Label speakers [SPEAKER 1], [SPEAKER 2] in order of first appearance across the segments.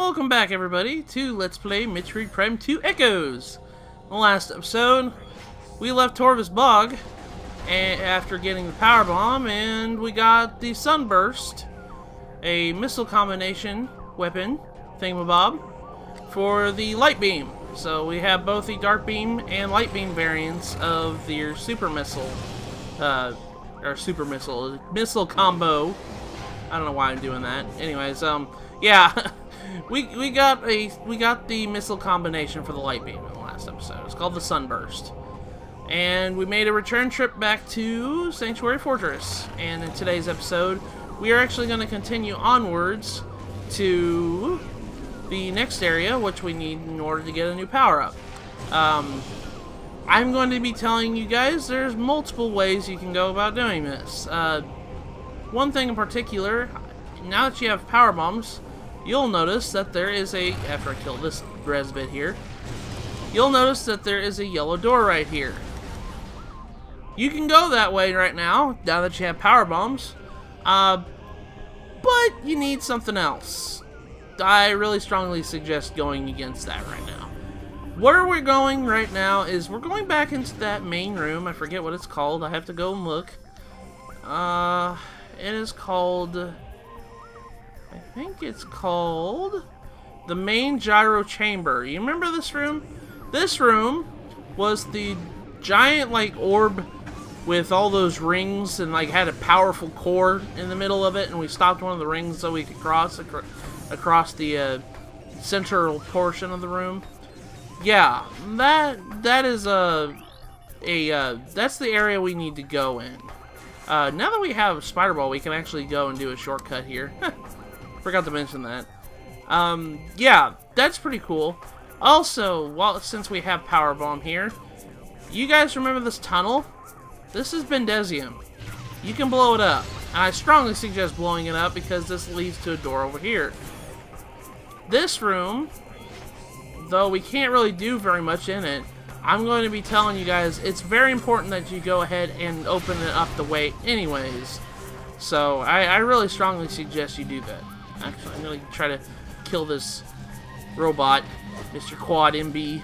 [SPEAKER 1] welcome back everybody to Let's Play Metroid Prime 2 Echoes. In the last episode, we left Torvus Bog after getting the power bomb, and we got the Sunburst, a missile combination weapon thingamabob, for the light beam. So we have both the dark beam and light beam variants of the super missile, missile combo. I don't know why I'm doing that. Anyways, yeah, we got the missile combination for the light beam in the last episode. It's called the Sunburst, and we made a return trip back to Sanctuary Fortress. And in today's episode, we are actually going to continue onwards to the next area, which we need in order to get a new power-up. I'm going to be telling you guys there's multiple ways you can go about doing this. One thing in particular, now that you have power bombs, you'll notice that there is a, after I kill this res bit here, you'll notice that there is a yellow door right here. You can go that way right now that you have power bombs, but you need something else. I really strongly suggest going against that right now. Where we're going right now is we're going back into that main room. I forget what it's called. I have to go and look. It is called, I think it's called the main gyro chamber. You remember this room? This room was the giant like orb with all those rings and like had a powerful core in the middle of it, and we stopped one of the rings so we could cross across the central portion of the room. Yeah, that is that's the area we need to go in. Now that we have Spider Ball, we can actually go and do a shortcut here. Forgot to mention that. Yeah, that's pretty cool. Also, since we have Power Bomb here, you guys remember this tunnel? This is Bendesium. You can blow it up. And I strongly suggest blowing it up because this leads to a door over here. This room, though we can't really do very much in it, I'm going to be telling you guys it's very important that you go ahead and open it up the way anyways. So I really strongly suggest you do that. Actually, I'm going to try to kill this robot, Mr. Quad MB.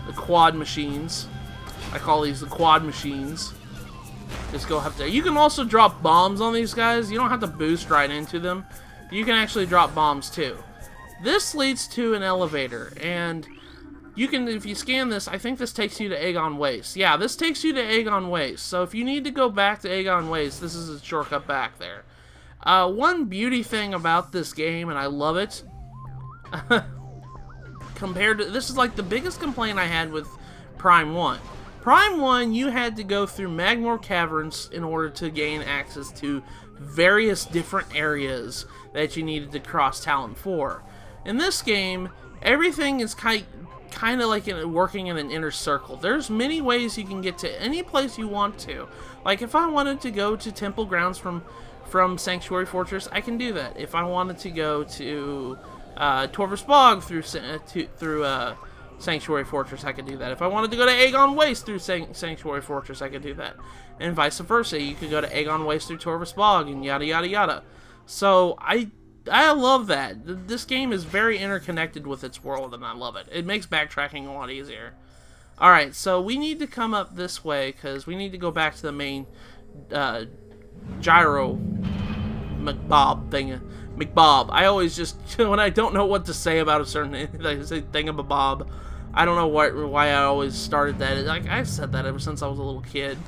[SPEAKER 1] The quad machines. I call these the quad machines. Just go up there. You can also drop bombs on these guys. You don't have to boost right into them. You can actually drop bombs too. This leads to an elevator, and you can, if you scan this, I think this takes you to Aegon Waste. Yeah, this takes you to Aegon Waste. So if you need to go back to Aegon Waste, this is a shortcut back there. One beauty thing about this game, and I love it, compared to, this is like the biggest complaint I had with Prime 1. Prime 1, you had to go through Magmore Caverns in order to gain access to various different areas that you needed to cross Talon for. In this game, everything is kind of like working in an inner circle. There's many ways you can get to any place you want to. Like if I wanted to go to Temple Grounds from Sanctuary Fortress, I can do that. If I wanted to go to Torvus Bog through Sanctuary Fortress, I could do that. If I wanted to go to Aegon Waste through Sanctuary Fortress, I could do that. And vice versa. You could go to Aegon Waste through Torvus Bog and yada yada yada. So I love that. This game is very interconnected with its world, and I love it. It makes backtracking a lot easier. Alright, so we need to come up this way, because we need to go back to the main gyro McBob. I always just, when I don't know what to say about a certain thing, I say thingamabob. I don't know why I always started that. Like, I've said that ever since I was a little kid.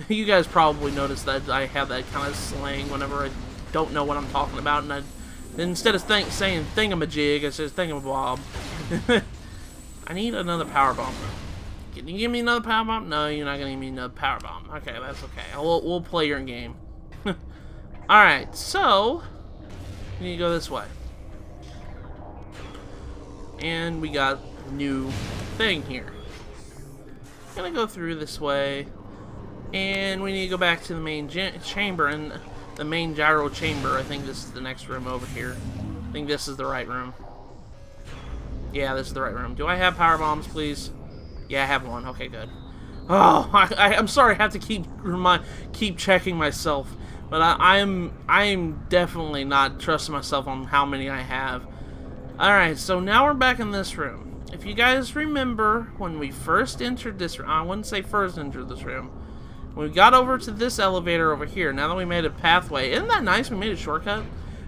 [SPEAKER 1] You guys probably noticed that I have that kind of slang whenever I don't know what I'm talking about, and instead of saying thingamajig, I say thingamabob. I need another power bomb. Can you give me another power bomb? No, you're not gonna give me another power bomb. Okay, that's okay. We'll play your game. Alright, so we need to go this way. And we got a new thing here. I'm gonna go through this way. And we need to go back to the main chamber, and the main gyro chamber. I think this is the next room over here. I think this is the right room. Yeah, this is the right room. Do I have power bombs, please? Yeah, I have one. Okay, good. Oh, I'm sorry I have to keep checking myself. But I'm definitely not trusting myself on how many I have. Alright, so now we're back in this room. If you guys remember when we first entered this room, I wouldn't say first entered this room. When we got over to this elevator over here, now that we made a pathway, isn't that nice? We made a shortcut.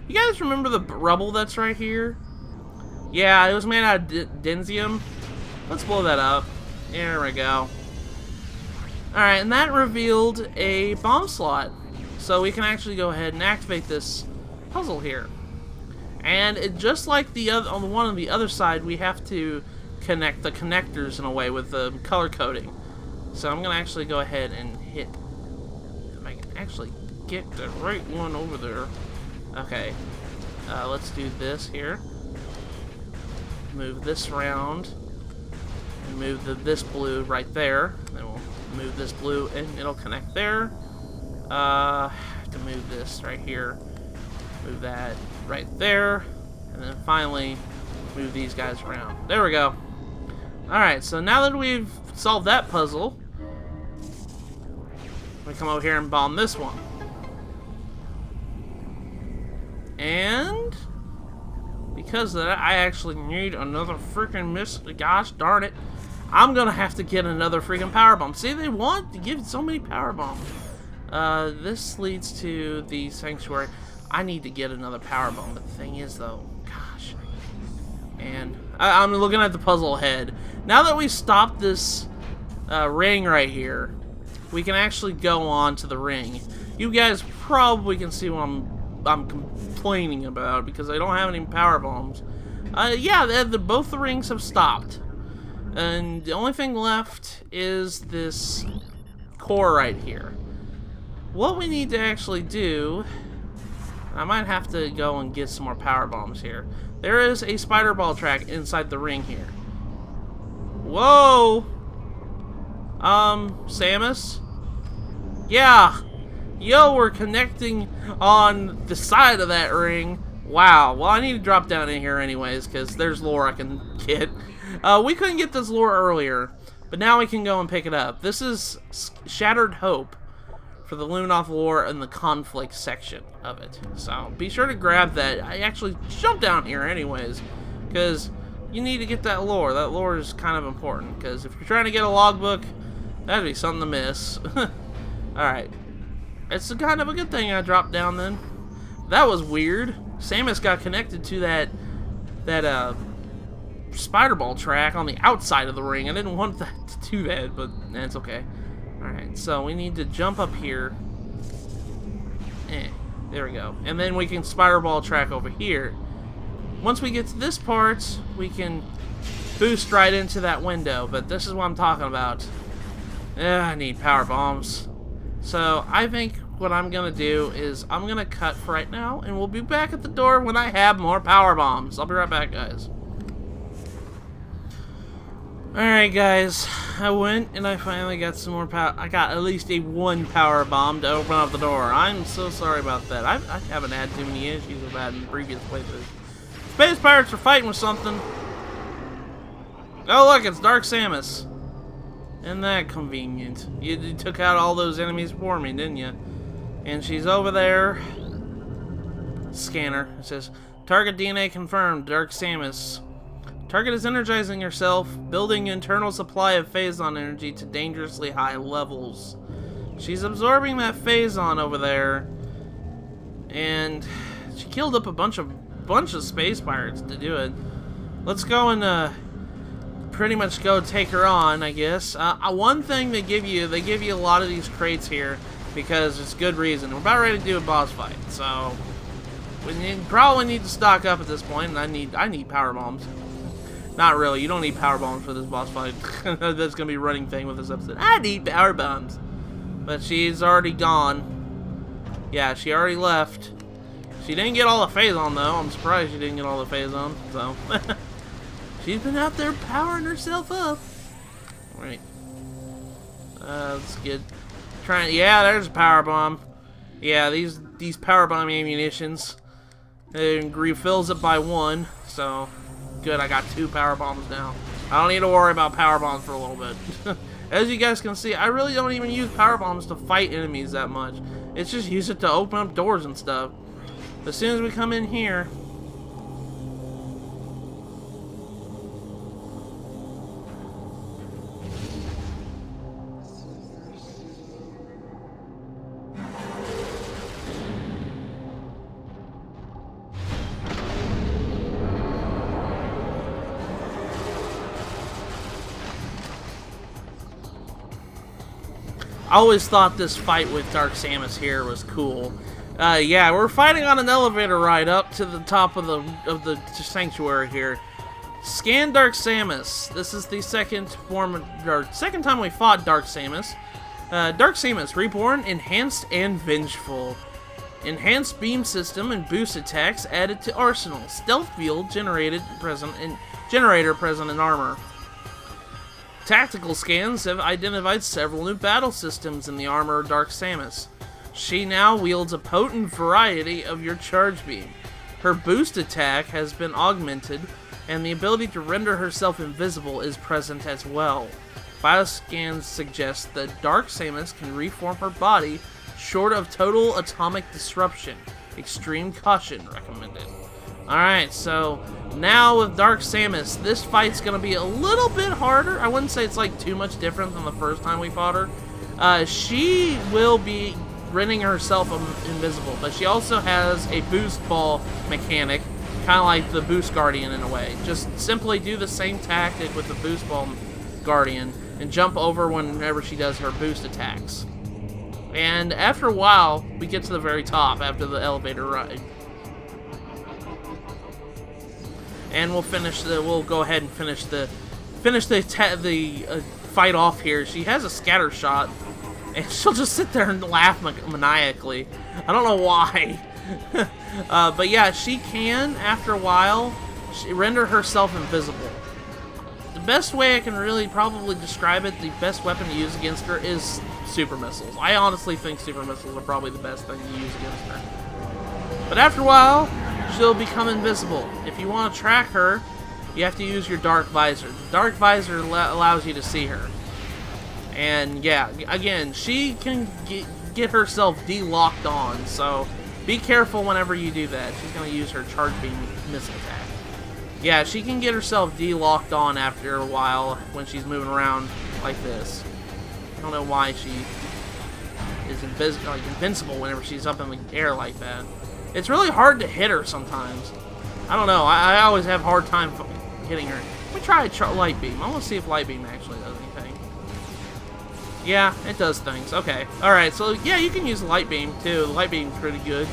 [SPEAKER 1] You guys remember the rubble that's right here? Yeah, it was made out of densium. Let's blow that up. There we go. Alright, and that revealed a bomb slot. So we can actually go ahead and activate this puzzle here. And it, just like the other, on the one on the other side, we have to connect the connectors in a way with the color coding. So I'm going to actually go ahead and hit, if I can actually get the right one over there. Okay, let's do this here. Move this around. And move this blue right there. Then we'll move this blue and it'll connect there. Have to move this right here. Move that right there. And then finally move these guys around. There we go. Alright, so now that we've solved that puzzle, we come over here and bomb this one. And because of that, I actually need another freaking gosh darn it. I'm gonna have to get another freaking power bomb. See, they want to give so many power bombs. This leads to the sanctuary. I need to get another power bomb, but the thing is though, gosh. And I'm looking at the puzzle ahead. Now that we stopped this ring right here, we can actually go on to the ring. You guys probably can see what I'm complaining about because I don't have any power bombs. Yeah, both the rings have stopped. And the only thing left is this core right here. What we need to actually do, I might have to go and get some more power bombs here. There is a spider ball track inside the ring here. Whoa! Samus? Yeah! Yo, we're connecting on the side of that ring. Wow. Well, I need to drop down in here anyways, because there's lore I can get. We couldn't get this lore earlier, but now we can go and pick it up. This is Shattered Hope for the Luminoth lore in the conflict section of it. So be sure to grab that. I actually jumped down here anyways, because you need to get that lore. That lore is kind of important, because if you're trying to get a logbook, that'd be something to miss. Alright. It's kind of a good thing I dropped down then. That was weird. Samus got connected to that spider ball track on the outside of the ring. I didn't want that to do that, but that's okay. Alright, so we need to jump up here. There we go. And then we can spider ball track over here. Once we get to this part, we can boost right into that window, but this is what I'm talking about. I need power bombs. So I think what I'm gonna do is I'm gonna cut for right now, and we'll be back at the door when I have more power bombs. I'll be right back, guys. Alright, guys, I went and I finally got some more power. I got at least one power bomb to open up the door. I'm so sorry about that. I haven't had too many issues with that in previous playthroughs. Space pirates are fighting with something. Oh look, it's Dark Samus. Isn't that convenient? You took out all those enemies for me, didn't you? And she's over there. Scanner. It says, target DNA confirmed, Dark Samus. Target is energizing herself, building internal supply of phazon energy to dangerously high levels. She's absorbing that phazon over there. And she killed up a bunch of space pirates to do it. Let's go and pretty much go take her on, I guess. One thing they give you a lot of these crates here because it's good reason. We're about ready to do a boss fight, so we probably need to stock up at this point, and I need power bombs. Not really, you don't need power bombs for this boss fight. That's gonna be a running thing with this episode. I need power bombs. But she's already gone. Yeah, she already left. She didn't get all the phazon though. I'm surprised she didn't get all the phazon, so she's been out there powering herself up. Right. Let's get yeah, there's a power bomb. Yeah, these power bomb ammunitions. It refills it by 1, so good, I got 2 power bombs now. I don't need to worry about power bombs for a little bit. As you guys can see, I really don't even use power bombs to fight enemies that much. It's just use it to open up doors and stuff. As soon as we come in here, I always thought this fight with Dark Samus here was cool. Yeah, we're fighting on an elevator ride up to the top of the sanctuary here. Scan Dark Samus. This is the second time we fought Dark Samus. Dark Samus, reborn, enhanced, and vengeful. Enhanced beam system and boost attacks added to arsenal. Stealth field generator present in armor. Tactical scans have identified several new battle systems in the armor of Dark Samus. She now wields a potent variety of your charge beam. Her boost attack has been augmented, and the ability to render herself invisible is present as well. Bioscans suggest that Dark Samus can reform her body short of total atomic disruption. Extreme caution recommended. Alright, so now with Dark Samus, this fight's going to be a little bit harder. I wouldn't say it's like too much different than the first time we fought her. She will be rendering herself invisible, but she also has a boost ball mechanic, kind of like the Boost Guardian in a way. Just simply do the same tactic with the Boost Ball Guardian and jump over whenever she does her boost attacks. And after a while, we get to the very top after the elevator ride. And we'll go ahead and finish the fight off here. She has a scatter shot, and she'll just sit there and laugh maniacally. I don't know why. But yeah, she can, after a while, render herself invisible. The best way I can really probably describe it, the best weapon to use against her is super missiles. I honestly think super missiles are probably the best thing to use against her. But after a while, she'll become invisible. If you want to track her, you have to use your Dark Visor. The Dark Visor allows you to see her. And yeah, again, she can get herself de-locked on, so be careful whenever you do that. She's going to use her Charge Beam missile attack. Yeah, she can get herself de-locked on after a while when she's moving around like this. I don't know why she is invincible whenever she's up in the air like that. It's really hard to hit her sometimes. I don't know. I always have a hard time hitting her. Let me try Light Beam. I want to see if Light Beam actually does anything. Yeah, it does things. Okay. Alright, so yeah, you can use Light Beam too. Light Beam's pretty good.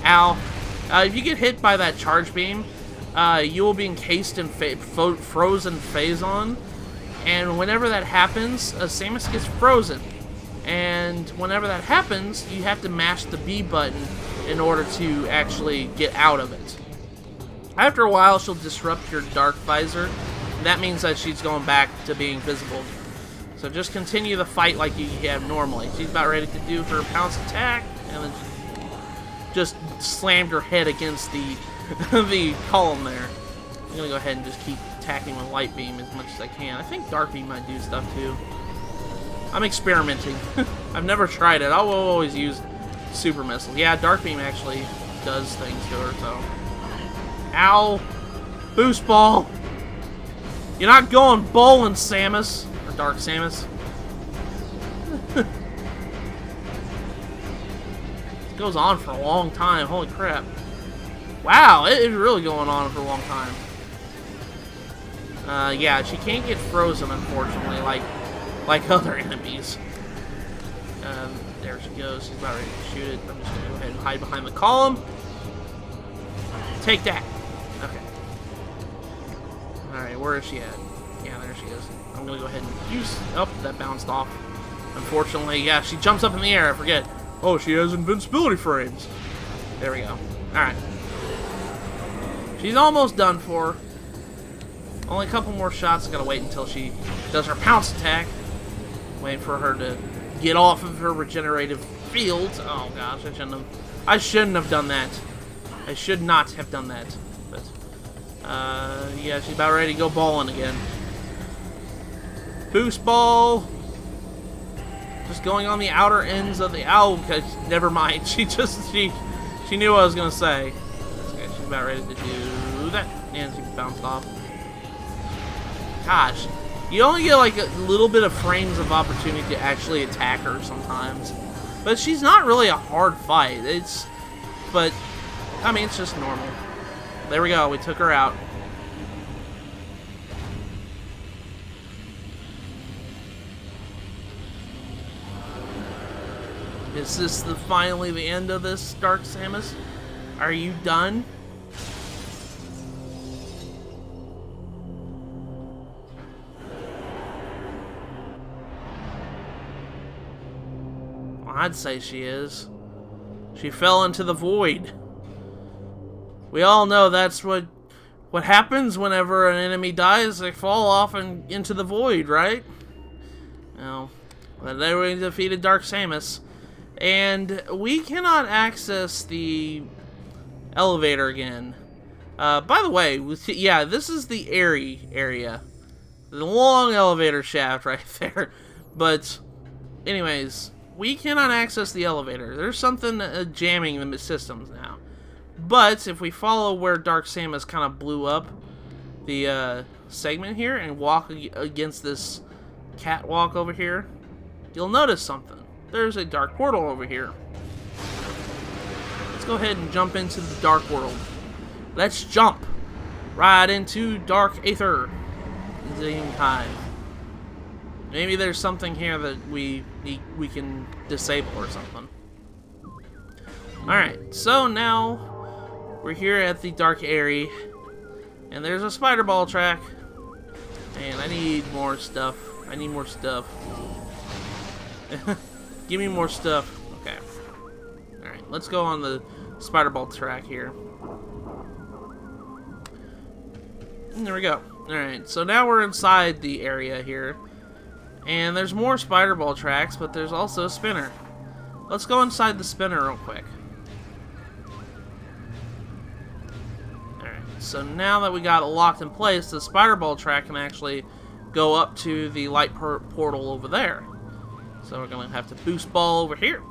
[SPEAKER 1] Ow. If you get hit by that Charge Beam, you will be encased in frozen Phazon. And whenever that happens, Samus gets frozen. And whenever that happens, you have to mash the B button in order to actually get out of it. After a while, she'll disrupt your Dark Visor. That means that she's going back to being visible. So just continue the fight like you have normally. She's about ready to do her pounce attack, and then just slammed her head against the the column there. I'm gonna go ahead and just keep attacking with Light Beam as much as I can. I think Dark Beam might do stuff too. I'm experimenting. I've never tried it. I'll always use Super Missile. Yeah, Dark Beam actually does things to her, so. Ow! Boost Ball! You're not going bowling, Samus! Or Dark Samus. It goes on for a long time, holy crap. Wow, it is really going on for a long time. Yeah, she can't get frozen, unfortunately, like other enemies. There she goes. She's about ready to shoot it. I'm just going to go ahead and hide behind the column. Take that. Okay. Alright, where is she at? Yeah, there she is. I'm going to go ahead and use... Oh, that bounced off. Unfortunately, yeah, she jumps up in the air. I forget. Oh, she has invincibility frames. There we go. Alright. She's almost done for. Only a couple more shots. Gotta wait until she does her pounce attack. Wait for her to get off of her regenerative field. Oh gosh, I shouldn't have done that. I should not have done that. But yeah, she's about ready to go balling again. Boost ball. Just going on the outer ends of the okay, never mind. She knew what I was gonna say. Okay, she's about ready to do that. And she bounced off. Gosh, you only get like a little bit of frames of opportunity to actually attack her sometimes. But she's not really a hard fight. But, I mean, it's just normal. There we go, we took her out. Is this finally the end of this, Dark Samus? Are you done? Well, I'd say she is. She fell into the void. We all know that's what happens whenever an enemy dies. They fall off and into the void, right? Well, they were defeated Dark Samus. And we cannot access the elevator again. By the way, yeah, this is the area. The long elevator shaft right there. But, anyways, we cannot access the elevator. There's something jamming the systems now. But, if we follow where Dark Samus kind of blew up the segment here and walk against this catwalk over here, you'll notice something. There's a dark portal over here. Let's go ahead and jump into the dark world. Let's jump right into dark aether. Hive. Maybe there's something here that we can disable or something. Alright, so now we're here at the dark area, and there's a spider ball track, and I need more stuff. I need more stuff. Give me more stuff. Okay. Alright, let's go on the spider ball track here. And there we go. Alright, so now we're inside the area here. And there's more spider ball tracks, but there's also a spinner. Let's go inside the spinner real quick. Alright, so now that we got it locked in place, the spider ball track can actually go up to the light portal over there. So we're going to have to boost ball over here.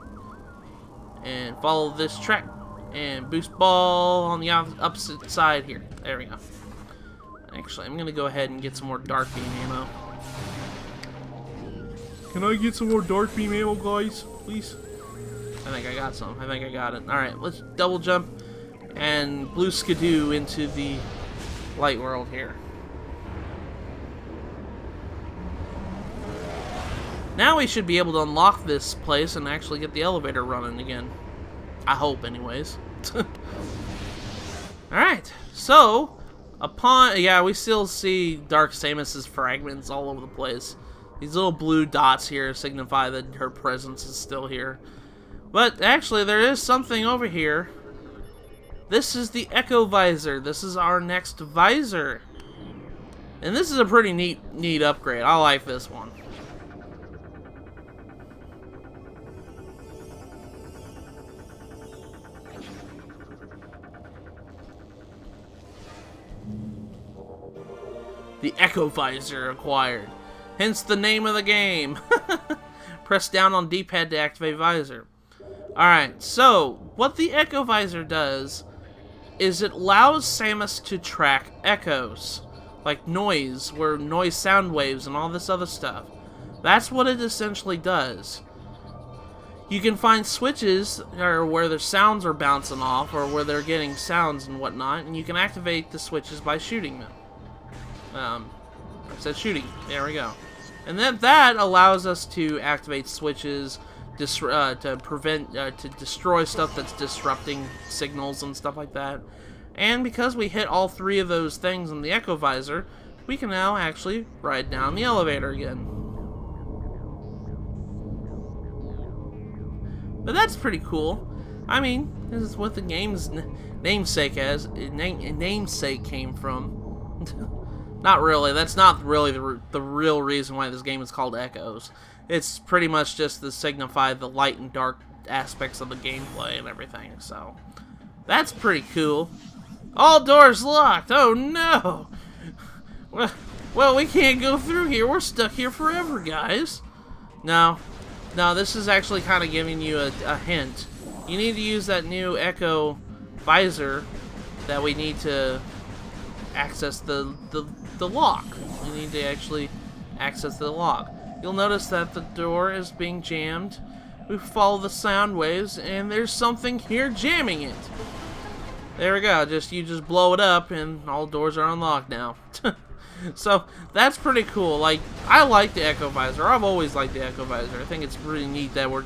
[SPEAKER 1] And follow this track. And boost ball on the opposite side here. There we go. Actually, I'm going to go ahead and get some more dark beam ammo. Can I get some more dark beam ammo, guys? Please? I think I got some. I think I got it. Alright, let's double jump and blue skidoo into the light world here. Now we should be able to unlock this place and actually get the elevator running again. I hope, anyways. Alright, so, yeah, we still see Dark Samus's fragments all over the place. These little blue dots here signify that her presence is still here. But, actually, there is something over here. This is the Echo Visor. This is our next visor. And this is a pretty neat upgrade. I like this one. The Echo Visor acquired. Hence the name of the game. Press down on D-pad to activate visor. Alright, so what the Echo Visor does is it allows Samus to track echoes. Like noise, sound waves and all this other stuff. That's what it essentially does. You can find switches where the sounds are bouncing off or where they're getting sounds and whatnot, and you can activate the switches by shooting them. I said shooting. There we go. And then that allows us to activate switches to destroy stuff that's disrupting signals and stuff like that. And because we hit all three of those things in the Echo Visor, we can now actually ride down the elevator again. But that's pretty cool. I mean, this is what the game's namesake came from. Not really. That's not really the real reason why this game is called Echoes. It's pretty much just to signify the light and dark aspects of the gameplay and everything. So, that's pretty cool. All doors locked. Oh no! Well, we can't go through here. We're stuck here forever, guys. No, this is actually kind of giving you a hint. You need to use that new Echo Visor that we need to access the lock. You need to actually access the lock. You'll notice that the door is being jammed. We follow the sound waves, and there's something here jamming it. There we go. You just blow it up, and all doors are unlocked now. So that's pretty cool. Like, I like the Echo Visor. I've always liked the Echo Visor. I think it's really neat that we're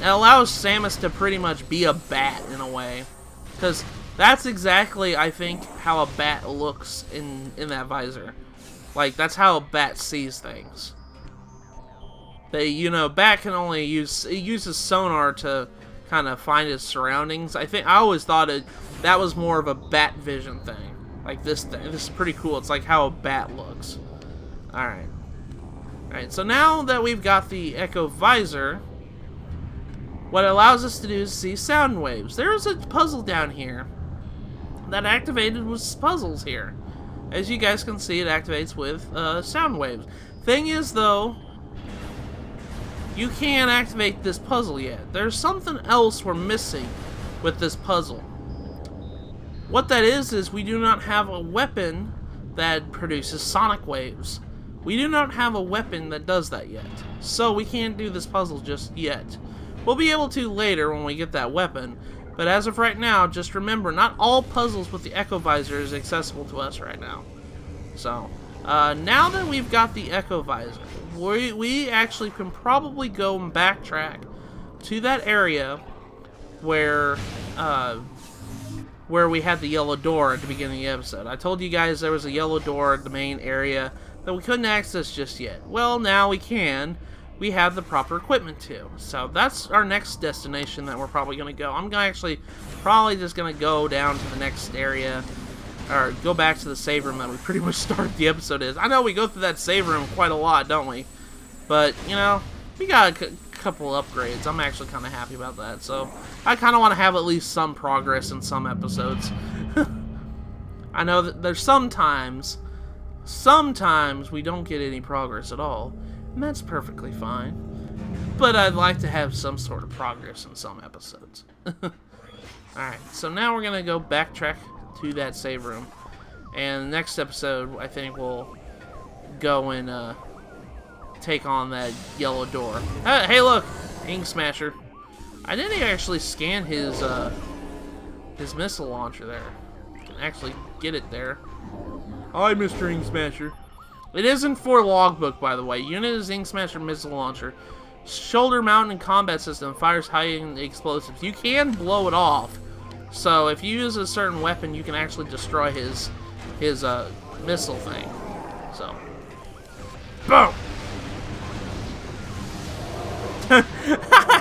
[SPEAKER 1] It allows Samus to pretty much be a bat in a way. Because that's exactly, I think, how a bat looks in that visor. Like, that's how a bat sees things. They, you know, bat can only uses sonar to kind of find its surroundings. I always thought that was more of a bat vision thing. Like this thing. This is pretty cool. It's like how a bat looks. Alright. Alright, so now that we've got the Echo Visor, what it allows us to do is see sound waves. There's a puzzle down here that activated with puzzles here. As you guys can see, it activates with sound waves. Thing is, though, you can't activate this puzzle yet. There's something else we're missing with this puzzle. What that is we do not have a weapon that produces sonic waves. We do not have a weapon that does that yet. So we can't do this puzzle just yet. We'll be able to later when we get that weapon. But as of right now, just remember, not all puzzles with the Echo Visor is accessible to us right now. So, now that we've got the Echo Visor, we actually can probably go and backtrack to that area where we had the yellow door at the beginning of the episode. I told you guys there was a yellow door at the main area that we couldn't access just yet. Well, now we can. We have the proper equipment too. So that's our next destination that we're probably going to go. I'm probably just going to go down to the next area, or go back to the save room that we pretty much started the episode is. I know we go through that save room quite a lot, don't we? But, you know, we got a couple upgrades. I'm actually kind of happy about that. So I kind of want to have at least some progress in some episodes. I know that there's sometimes we don't get any progress at all. And that's perfectly fine. But I'd like to have some sort of progress in some episodes. Alright, so now we're going to go backtrack to that save room. And next episode, I think we'll go and take on that yellow door. Hey look! Ink Smasher. I didn't actually scan his missile launcher there. I can actually get it there. Hi, Mr. Ink Smasher. It isn't for logbook, by the way. Unit is Ink Smasher missile launcher. Shoulder mounted combat system fires high-end explosives. You can blow it off. So if you use a certain weapon, you can actually destroy his missile thing. So, boom!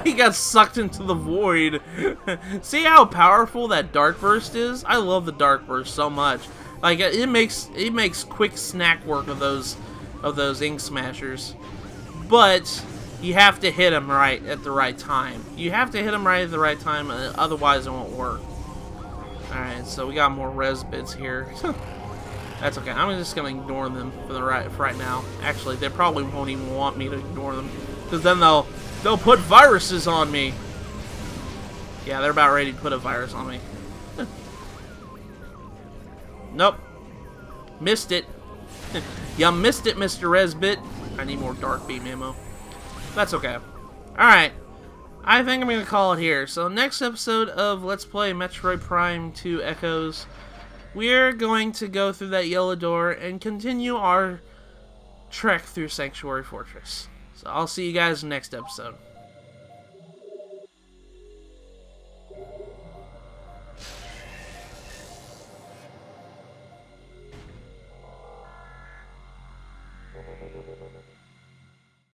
[SPEAKER 1] He got sucked into the void. See how powerful that dark burst is? I love the dark burst so much. Like it makes quick snack work of those Ink Smashers, but you have to hit them right at the right time. You have to hit them right at the right time, otherwise it won't work. All right, so we got more res bits here. That's okay. I'm just gonna ignore them for right now. Actually, they probably won't even want me to ignore them, because then they'll put viruses on me. Yeah, they're about ready to put a virus on me. Nope. Missed it. You missed it, Mr. Resbit. I need more dark beam ammo. That's okay. Alright. I think I'm going to call it here. So next episode of Let's Play Metroid Prime 2 Echoes, we're going to go through that yellow door and continue our trek through Sanctuary Fortress. So I'll see you guys next episode.